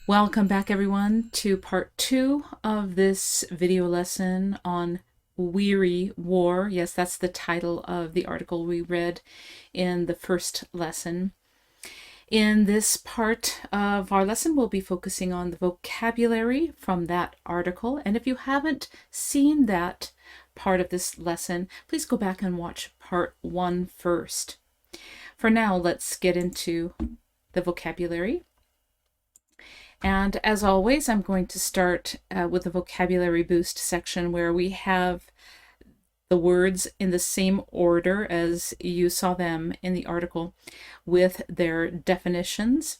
Welcome back everyone to part 2 of this video lesson on weary war. Yes, that's the title of the article we read in the first lesson. In this part of our lesson, we'll be focusing on the vocabulary from that article. And if you haven't seen that part of this lesson, please go back and watch part 1 first. For now, let's get into the vocabulary. And as always, I'm going to start with the vocabulary boost section where we have the words in the same order as you saw them in the article with their definitions.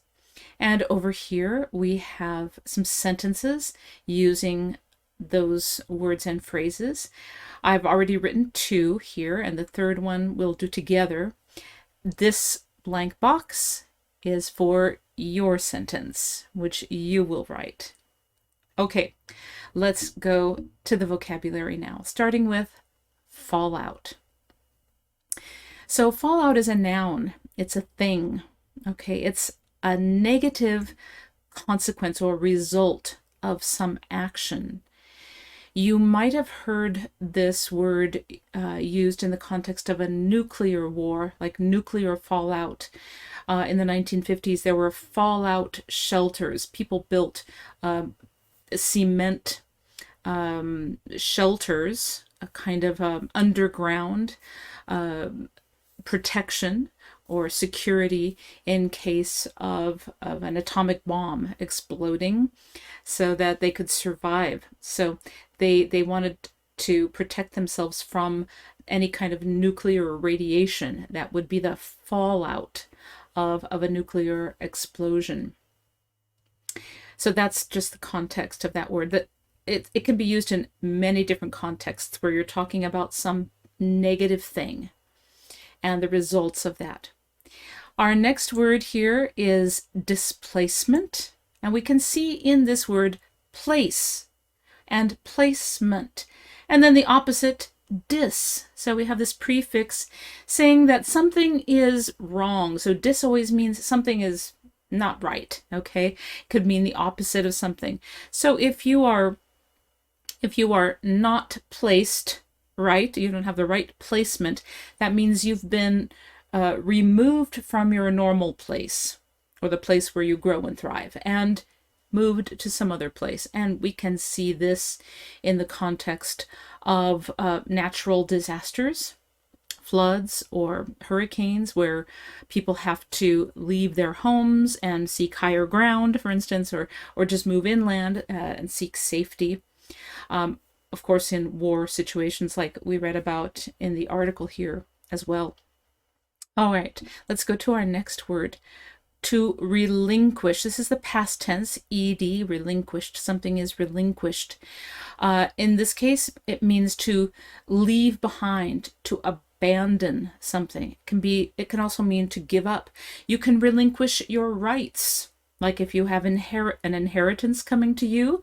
And over here we have some sentences using those words and phrases. I've already written 2 here, and the third one we'll do together. This blank box is for your sentence, which you will write. Okay, let's go to the vocabulary now, starting with fallout. So fallout is a noun. It's a thing. Okay, it's a negative consequence or result of some action. You might have heard this word used in the context of a nuclear war, like nuclear fallout. In the 1950s, there were fallout shelters. People built cement shelters, a kind of underground protection or security in case of an atomic bomb exploding so that they could survive. So they wanted to protect themselves from any kind of nuclear radiation that would be the fallout of a nuclear explosion. So that's just the context of that word. That it can be used in many different contexts where you're talking about some negative thing and the results of that. Our next word here is displacement, and we can see in this word place and placement, and then the opposite, dis. So we have this prefix saying that something is wrong. So dis always means something is not right. Okay, it could mean the opposite of something. So if you are not placed right, you don't have the right placement, that means you've been removed from your normal place, or the place where you grow and thrive, and moved to some other place. And we can see this in the context of natural disasters, floods or hurricanes, where people have to leave their homes and seek higher ground, for instance, or just move inland and seek safety. Of course, in war situations like we read about in the article here as well. All right, let's go to our next word. To relinquish. This is the past tense, ed, relinquished. Something is relinquished. In this case, it means to leave behind, to abandon something. It can also mean to give up. You can relinquish your rights. Like if you have an inheritance coming to you,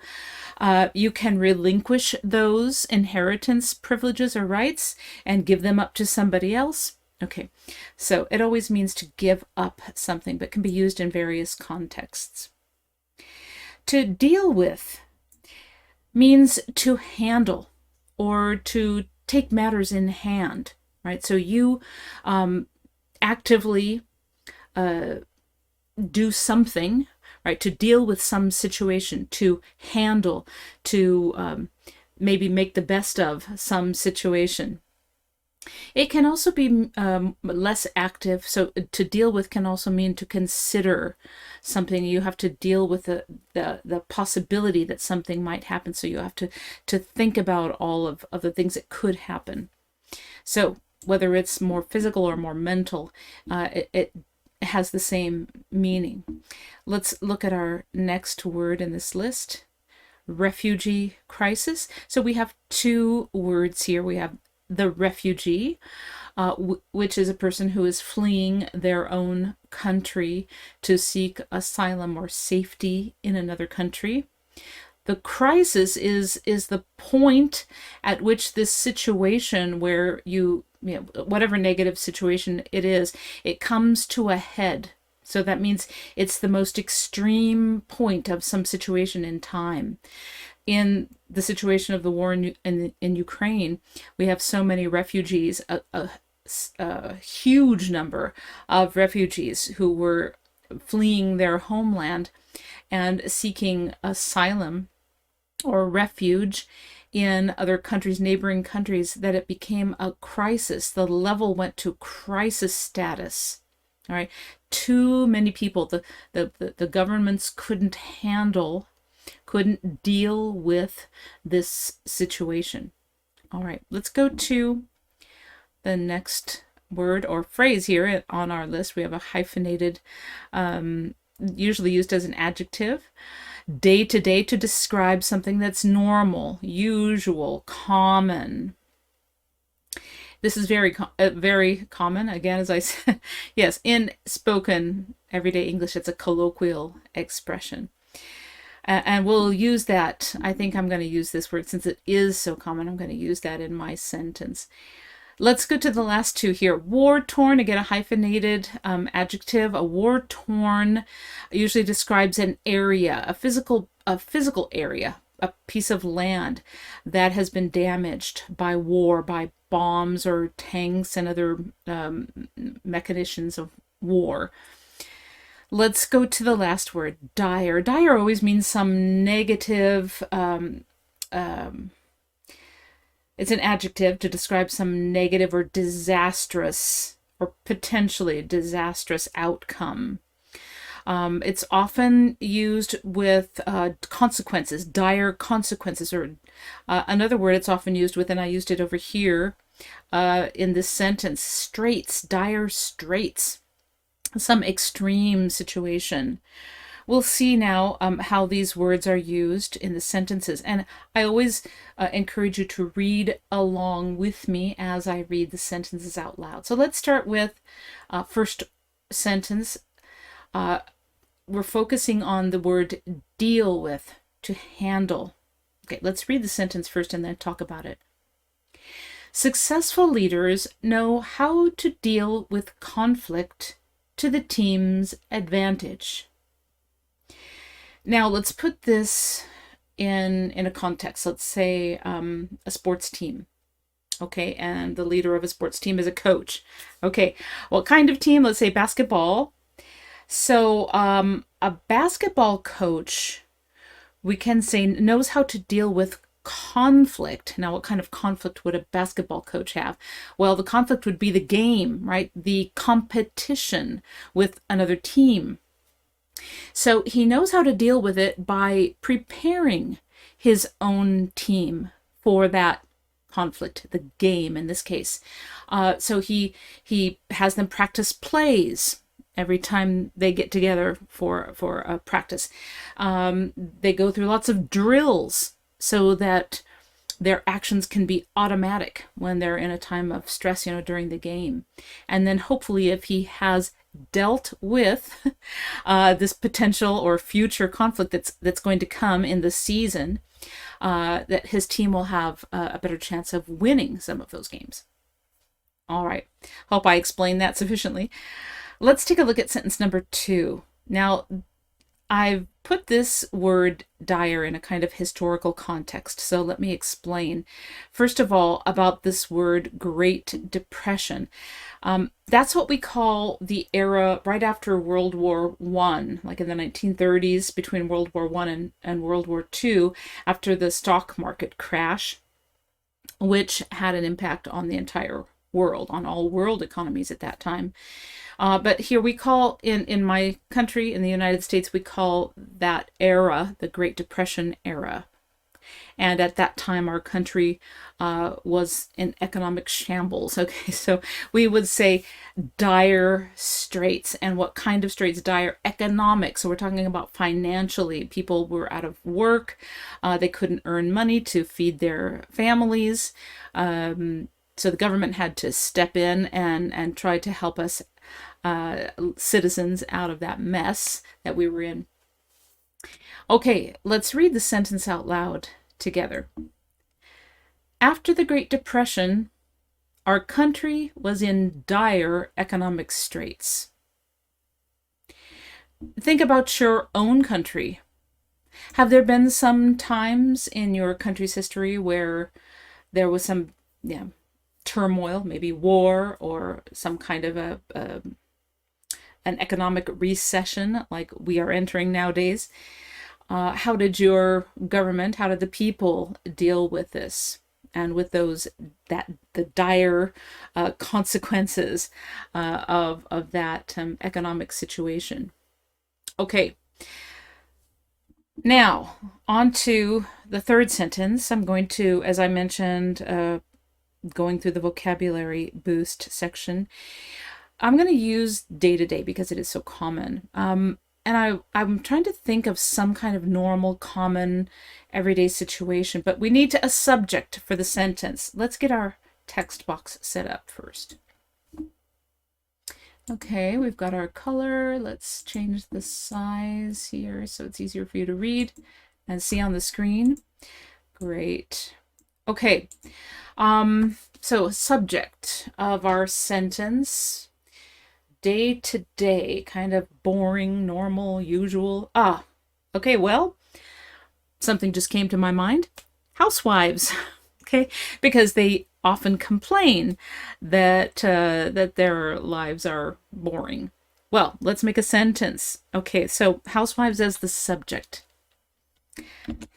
you can relinquish those inheritance privileges or rights and give them up to somebody else. Okay, so it always means to give up something, but can be used in various contexts. To deal with means to handle or to take matters in hand, right? So you actively do something, right? To deal with some situation, to handle, to maybe make the best of some situation. It can also be less active. So to deal with can also mean to consider something. You have to deal with the possibility that something might happen. So you have to think about all of the things that could happen. So whether it's more physical or more mental, it has the same meaning. Let's look at our next word in this list, refugee crisis. So we have 2 words here. We have the refugee, which is a person who is fleeing their own country to seek asylum or safety in another country. The crisis is the point at which this situation where whatever negative situation it is, it comes to a head. So that means it's the most extreme point of some situation in time. In the situation of the war in Ukraine, we have so many refugees, a huge number of refugees who were fleeing their homeland and seeking asylum or refuge in other countries, neighboring countries, that it became a crisis. The level went to crisis status. All right, too many people, the governments couldn't deal with this situation. All right, let's go to the next word or phrase here on our list. We have a hyphenated, usually used as an adjective. Day to day, to describe something that's normal, usual, common. This is very common, again, as I said. Yes, in spoken everyday English, it's a colloquial expression. And we'll use that. I think I'm going to use this word since it is so common. I'm going to use that in my sentence. Let's go to the last two here. War-torn, again, a hyphenated adjective. A war-torn usually describes an area, a physical area, a piece of land that has been damaged by war, by bombs or tanks and other mechanisms of war. Let's go to the last word, dire. Dire always means some negative, it's an adjective to describe some negative or disastrous or potentially disastrous outcome. It's often used with consequences, dire consequences, or another word it's often used with, and I used it over here in this sentence, straits, dire straits, some extreme situation. We'll see now how these words are used in the sentences. And I always encourage you to read along with me as I read the sentences out loud. So let's start with first sentence. We're focusing on the word deal with, to handle. Okay, let's read the sentence first and then talk about it. Successful leaders know how to deal with conflict to the team's advantage. Now let's put this in a context. Let's say a sports team. Okay, and the leader of a sports team is a coach. Okay, what kind of team? Let's say basketball. So a basketball coach, we can say, knows how to deal with conflict. Now, what kind of conflict would a basketball coach have? Well, the conflict would be the game, right? The competition with another team. So he knows how to deal with it by preparing his own team for that conflict, the game in this case. So he has them practice plays every time they get together for a practice. They go through lots of drills so that their actions can be automatic when they're in a time of stress, during the game. And then hopefully if he has dealt with this potential or future conflict that's going to come in the season, that his team will have a better chance of winning some of those games. All right, hope I explained that sufficiently. Let's take a look at sentence number 2. Now, I've put this word dire in a kind of historical context, so let me explain. First of all, about this word Great Depression. That's what we call the era right after World War I, like in the 1930s, between World War I and World War II, after the stock market crash, which had an impact on the entire world, on all world economies at that time. But here we call, in my country, in the United States, we call that era the Great Depression era. And at that time, our country was in economic shambles. Okay, so we would say dire straits. And what kind of straits? Dire economic. So we're talking about financially. People were out of work. They couldn't earn money to feed their families. So the government had to step in and try to help us citizens out of that mess that we were in. Okay, let's read the sentence out loud together. After the Great Depression, our country was in dire economic straits. think about your own country. Have there been some times in your country's history where there was some, yeah, turmoil, maybe war or some kind of an economic recession like we are entering nowadays? How did your government, how did the people deal with this and with the dire consequences of that economic situation? Okay, now on to the third sentence. I'm going to, as I mentioned, going through the vocabulary boost section. I'm going to use day to day because it is so common. And I'm trying to think of some kind of normal, common, everyday situation, but we need a subject for the sentence. Let's get our text box set up first. Okay, we've got our color. Let's change the size here so it's easier for you to read and see on the screen. Great. Okay, so subject of our sentence. Day to day, kind of boring, normal, usual. Okay, well, something just came to my mind. Housewives, okay, because they often complain that their lives are boring. Well, let's make a sentence. Okay, so housewives as the subject.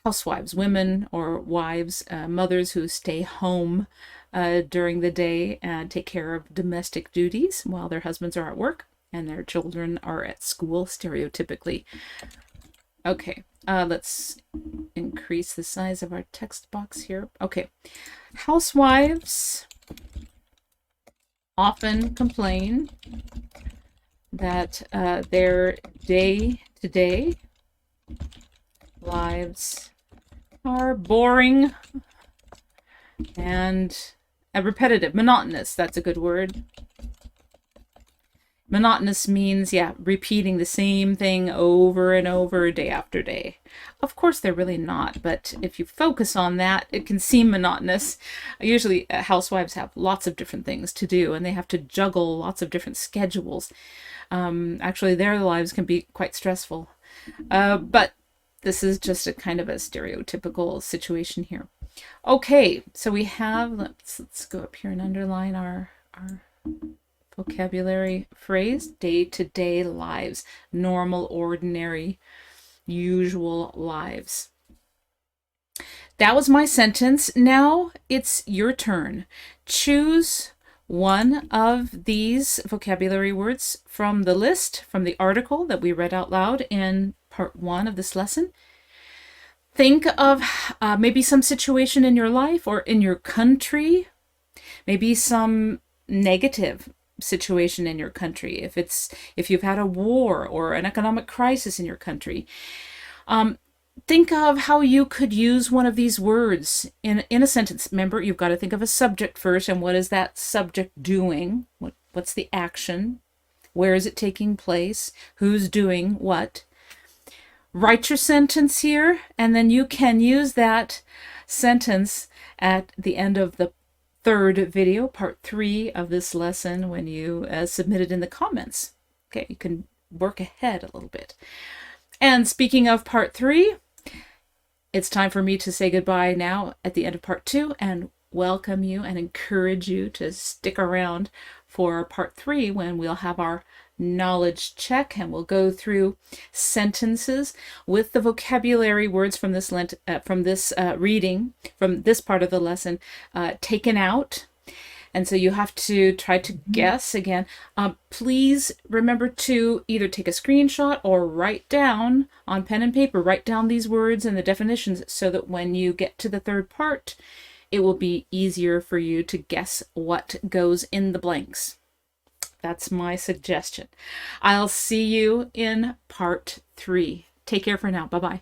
Housewives, women or wives, mothers who stay home during the day and take care of domestic duties while their husbands are at work and their children are at school, stereotypically. Okay, let's increase the size of our text box here. Okay, housewives often complain that their day-to-day lives are boring and repetitive, monotonous. That's a good word. Monotonous means, yeah, repeating the same thing over and over, day after day. Of course, they're really not, but if you focus on that, it can seem monotonous. Usually, housewives have lots of different things to do, and they have to juggle lots of different schedules. Actually, their lives can be quite stressful. But this is just a kind of a stereotypical situation here. Okay, so we have, let's go up here and underline our vocabulary phrase, day-to-day lives, normal, ordinary, usual lives. That was my sentence. Now it's your turn. Choose one of these vocabulary words from the list, from the article that we read out loud in part 1 of this lesson. Think of maybe some situation in your life or in your country, maybe some negative situation in your country, if you've had a war or an economic crisis in your country. Think of how you could use one of these words in a sentence. Remember, you've got to think of a subject first, and what is that subject doing? What's the action? Where is it taking place? Who's doing what? Write your sentence here, and then you can use that sentence at the end of the third video, part 3 of this lesson, when you submit it in the comments. Okay, you can work ahead a little bit. And speaking of part 3, it's time for me to say goodbye now at the end of part 2 and welcome you and encourage you to stick around for part 3 when we'll have our knowledge check and we'll go through sentences with the vocabulary words from this reading, from this part of the lesson, taken out. And so you have to try to guess again. Please remember to either take a screenshot or write down on pen and paper, write down these words and the definitions so that when you get to the third part, it will be easier for you to guess what goes in the blanks. That's my suggestion. I'll see you in part 3. Take care for now. Bye-bye.